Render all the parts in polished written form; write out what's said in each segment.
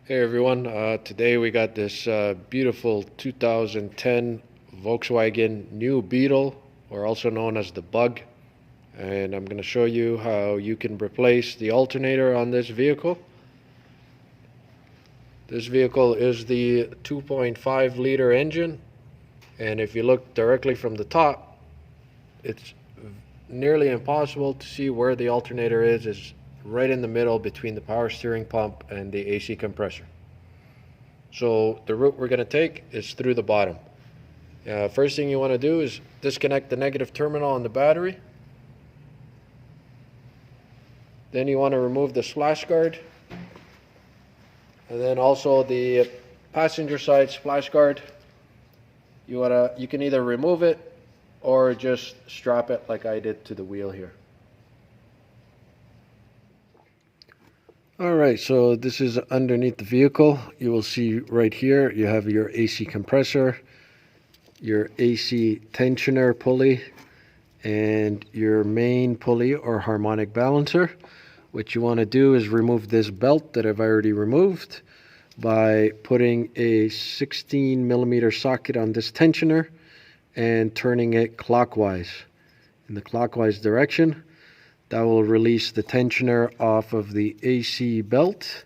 Hey everyone, today we got this beautiful 2010 Volkswagen new Beetle, or also known as the Bug, and I'm going to show you how you can replace the alternator on this vehicle. This vehicle is the 2.5 liter engine, and if you look directly from the top, it's nearly impossible to see where the alternator is. It's right in the middle between the power steering pump and the AC compressor. So the route we're going to take is through the bottom. First thing you want to do is disconnect the negative terminal on the battery. Then you want to remove the splash guard, and then also the passenger side splash guard. You can either remove it or just strap it like I did to the wheel here. Alright, so this is underneath the vehicle. You will see right here you have your AC compressor, your AC tensioner pulley, and your main pulley or harmonic balancer. What you want to do is remove this belt that I've already removed by putting a 16mm socket on this tensioner and turning it clockwise in the clockwise direction. That will release the tensioner off of the AC belt,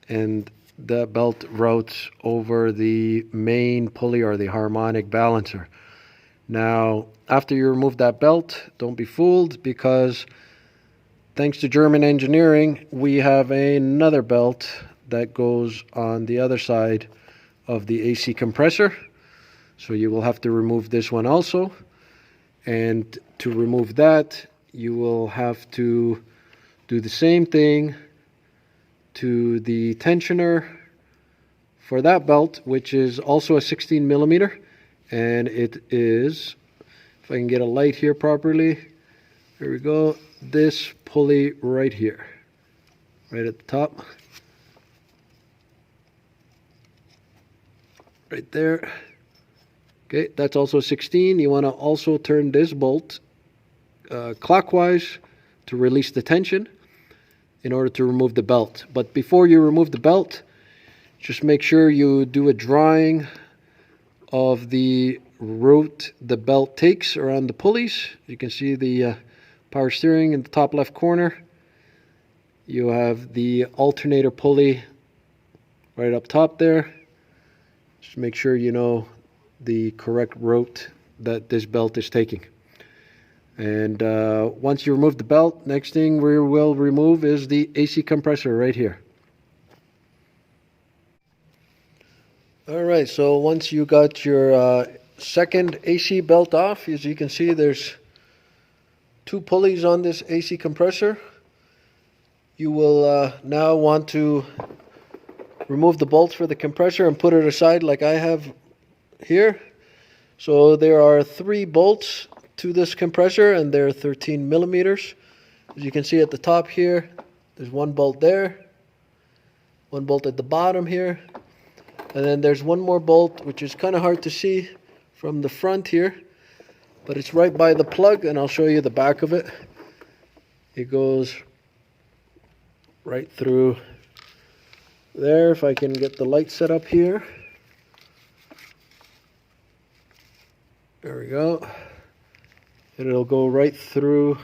and that belt routes over the main pulley or the harmonic balancer. Now, after you remove that belt, don't be fooled, because thanks to German engineering, we have another belt that goes on the other side of the AC compressor. So you will have to remove this one also. And to remove that, you will have to do the same thing to the tensioner for that belt, which is also a 16mm, and it is, if I can get a light here properly, there we go, this pulley right here, right at the top, right there. Okay, that's also 16. You want to also turn this bolt clockwise to release the tension in order to remove the belt. But before you remove the belt, just make sure you do a drawing of the route the belt takes around the pulleys. You can see the power steering in the top left corner. You have the alternator pulley right up top there. Just make sure you know the correct route that this belt is taking. And once you remove the belt, next thing we will remove is the AC compressor right here. Alright, so once you got your second AC belt off, as you can see, there's two pulleys on this AC compressor. You will now want to remove the bolts for the compressor and put it aside like I have here. So there are 3 bolts to this compressor, and they're 13mm. As you can see at the top here, there's one bolt there, one bolt at the bottom here, and then there's one more bolt which is kind of hard to see from the front here, but it's right by the plug, and I'll show you the back of it. It goes right through there. If I can get the light set up here, there we go. And it'll go right through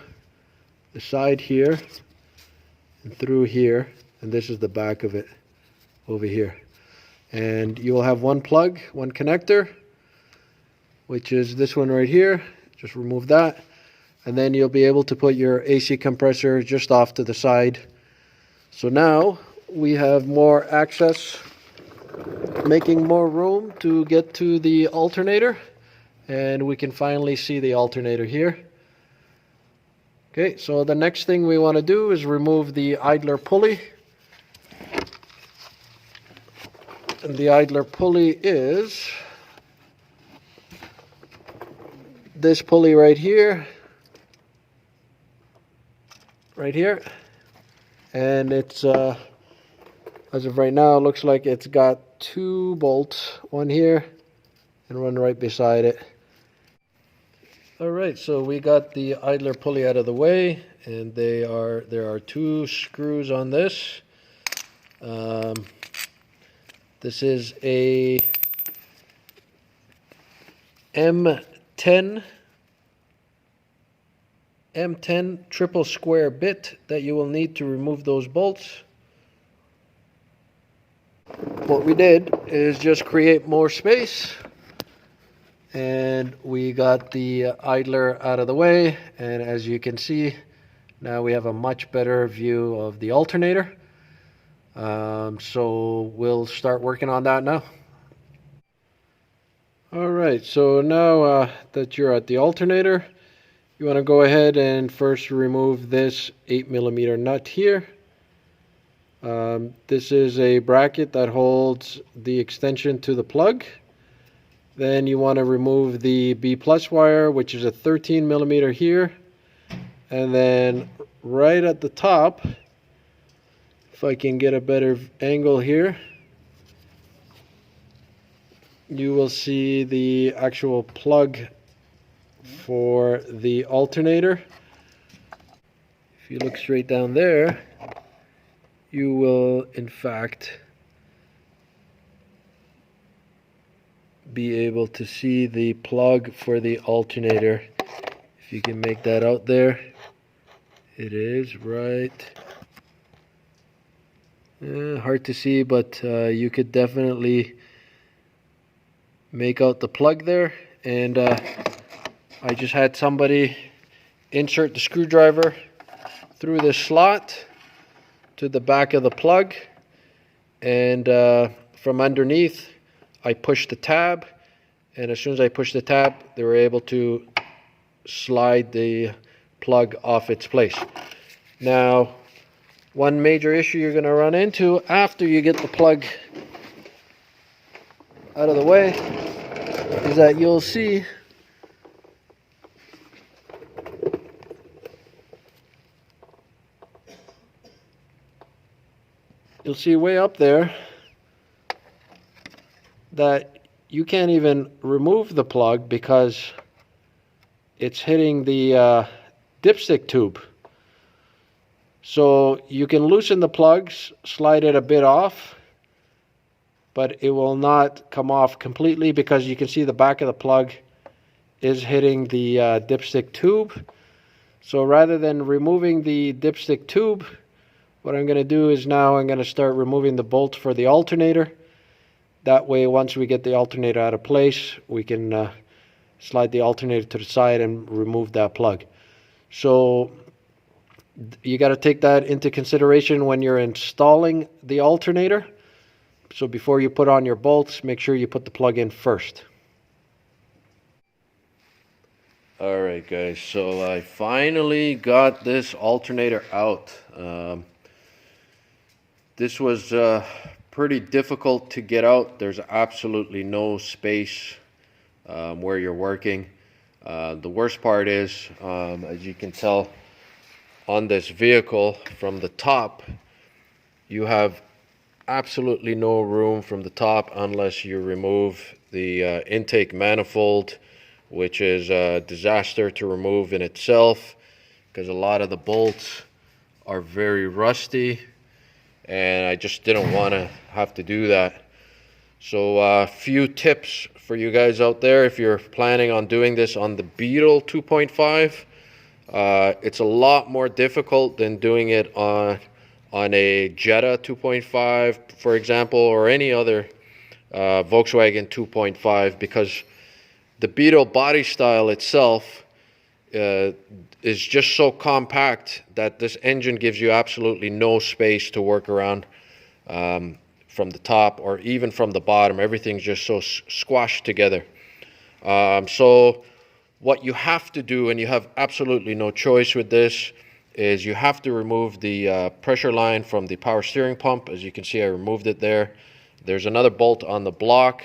the side here and through here, and this is the back of it over here. And you will have one plug, one connector, which is this one right here. Just remove that, and then you'll be able to put your AC compressor just off to the side. So now we have more access, making more room to get to the alternator. And we can finally see the alternator here. Okay, so the next thing we want to do is remove the idler pulley. And the idler pulley is this pulley right here. Right here. And it's, as of right now, it looks like it's got 2 bolts. One here and one right beside it. Alright, so we got the idler pulley out of the way, and there are 2 screws on this. This is a M10 triple square bit that you will need to remove those bolts. What we did is just create more space, and we got the idler out of the way, and as you can see, now we have a much better view of the alternator. So we'll start working on that now. Alright, so now that you're at the alternator, you want to go ahead and first remove this 8mm nut here. This is a bracket that holds the extension to the plug. Then you want to remove the B+ wire, which is a 13mm here. And then right at the top, if I can get a better angle here, you will see the actual plug for the alternator. If you look straight down there, you will in fact be able to see the plug for the alternator. If you can make that out there, it is right. Hard to see, but you could definitely make out the plug there. And I just had somebody insert the screwdriver through this slot to the back of the plug, and from underneath I pushed the tab, and as soon as I pushed the tab, they were able to slide the plug off its place. Now, one major issue you're going to run into after you get the plug out of the way is that you'll see way up there that you can't even remove the plug because it's hitting the dipstick tube. So you can loosen the plugs, slide it a bit off, but it will not come off completely because you can see the back of the plug is hitting the dipstick tube. So rather than removing the dipstick tube, what I'm going to do is now I'm going to start removing the bolts for the alternator. That way, once we get the alternator out of place, we can slide the alternator to the side and remove that plug. So you got to take that into consideration when you're installing the alternator. So before you put on your bolts, make sure you put the plug in first. Alright guys, so I finally got this alternator out. This was pretty difficult to get out. There's absolutely no space where you're working. The worst part is, as you can tell on this vehicle from the top, you have absolutely no room from the top unless you remove the intake manifold, which is a disaster to remove in itself because a lot of the bolts are very rusty, and I just didn't want to have to do that. So a few tips for you guys out there if you're planning on doing this on the Beetle 2.5. It's a lot more difficult than doing it on a Jetta 2.5, for example, or any other Volkswagen 2.5, because the Beetle body style itself is just so compact that this engine gives you absolutely no space to work around from the top or even from the bottom. Everything's just so squashed together. So what you have to do, and you have absolutely no choice with this, is you have to remove the pressure line from the power steering pump. As you can see, I removed it there. There's another bolt on the block.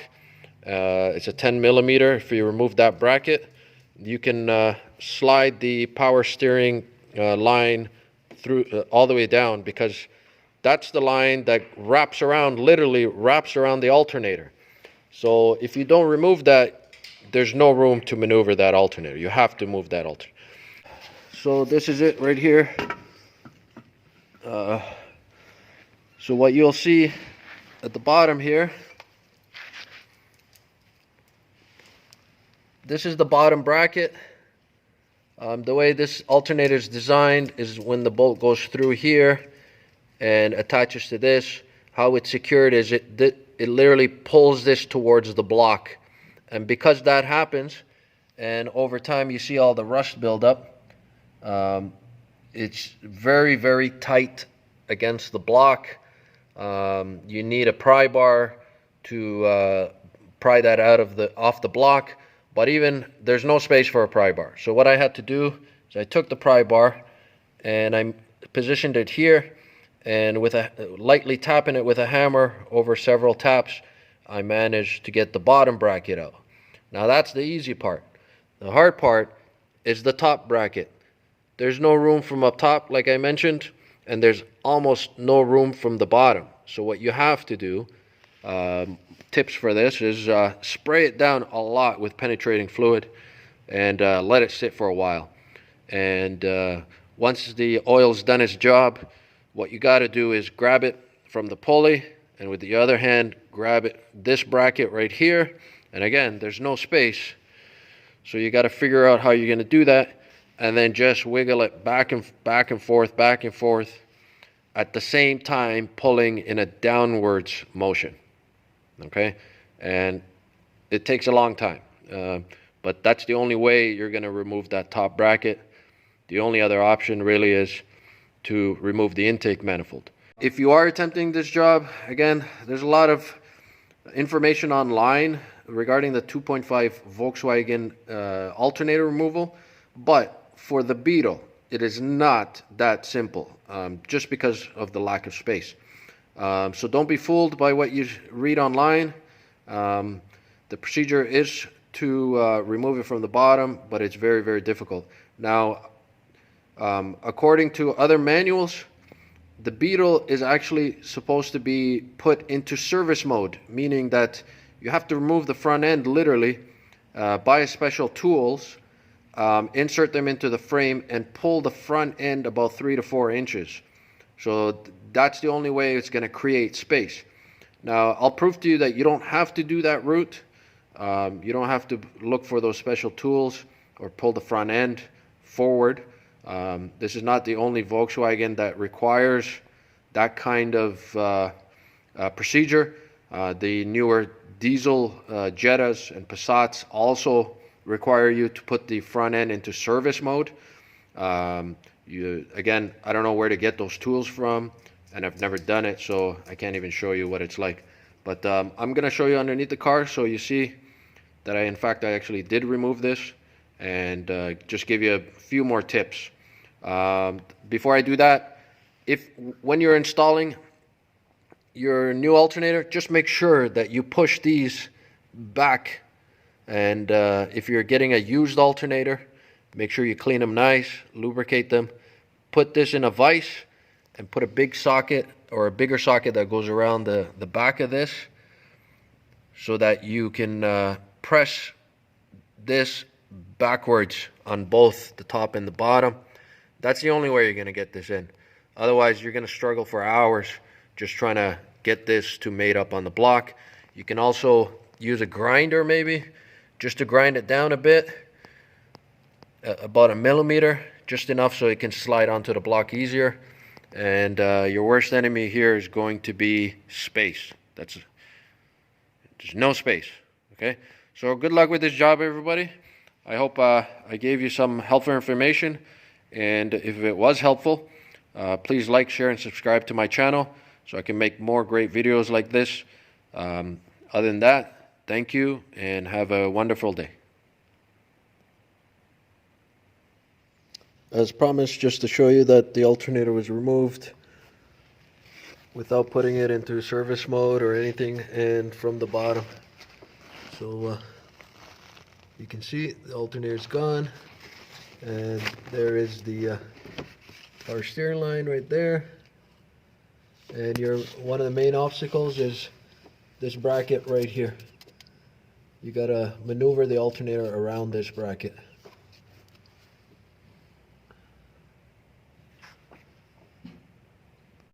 It's a 10mm. If you remove that bracket, you can slide the power steering line through all the way down, because that's the line that wraps around, literally wraps around the alternator. So if you don't remove that, there's no room to maneuver that alternator. You have to move that alternator. So this is it right here. So what you'll see at the bottom here, this is the bottom bracket. The way this alternator is designed is when the bolt goes through here and attaches to this, how it's secured is it literally pulls this towards the block. And because that happens, and over time you see all the rust build up, it's very, very tight against the block. You need a pry bar to pry that off the block, but even there's no space for a pry bar. So what I had to do is I took the pry bar and I positioned it here, and with lightly tapping it with a hammer over several taps, I managed to get the bottom bracket out. Now that's the easy part. The hard part is the top bracket. There's no room from up top, like I mentioned, and there's almost no room from the bottom. So what you have to do, tips for this, is spray it down a lot with penetrating fluid and let it sit for a while. And once the oil's done its job, what you got to do is grab it from the pulley, and with the other hand grab this bracket right here. And again, there's no space, so you got to figure out how you're going to do that, and then just wiggle it back and forth at the same time, pulling in a downwards motion. Okay, and it takes a long time, but that's the only way you're going to remove that top bracket. The only other option really is to remove the intake manifold. If you are attempting this job, again, there's a lot of information online regarding the 2.5 Volkswagen alternator removal, but for the Beetle, it is not that simple, just because of the lack of space. So don't be fooled by what you read online. The procedure is to remove it from the bottom, but it's very, very difficult. Now, according to other manuals, the Beetle is actually supposed to be put into service mode, meaning that you have to remove the front end literally, buy special tools, insert them into the frame, and pull the front end about 3 to 4 inches. So that's the only way it's going to create space. Now, I'll prove to you that you don't have to do that route. You don't have to look for those special tools or pull the front end forward. This is not the only Volkswagen that requires that kind of procedure. The newer diesel Jettas and Passats also require you to put the front end into service mode. Again, I don't know where to get those tools from, and I've never done it, so I can't even show you what it's like. But I'm going to show you underneath the car so you see that I actually did remove this, and just give you a few more tips. Before I do that, when you're installing your new alternator, just make sure that you push these back, and if you're getting a used alternator, make sure you clean them nice, lubricate them, put this in a vise, and put a big socket or a bigger socket that goes around the back of this, so that you can press this backwards on both the top and the bottom. That's the only way you're going to get this in. Otherwise, you're going to struggle for hours just trying to get this to mate up on the block. You can also use a grinder maybe, just to grind it down a bit, about 1 millimeter, just enough so it can slide onto the block easier. And your worst enemy here is going to be space. There's no space. Okay, so good luck with this job, everybody. I hope I gave you some helpful information, and if it was helpful, please like, share, and subscribe to my channel so I can make more great videos like this. Other than that, thank you and have a wonderful day. As promised, just to show you that the alternator was removed without putting it into service mode or anything, and from the bottom. So you can see the alternator is gone, and there is the power steering line right there. And one of the main obstacles is this bracket right here. You gotta maneuver the alternator around this bracket.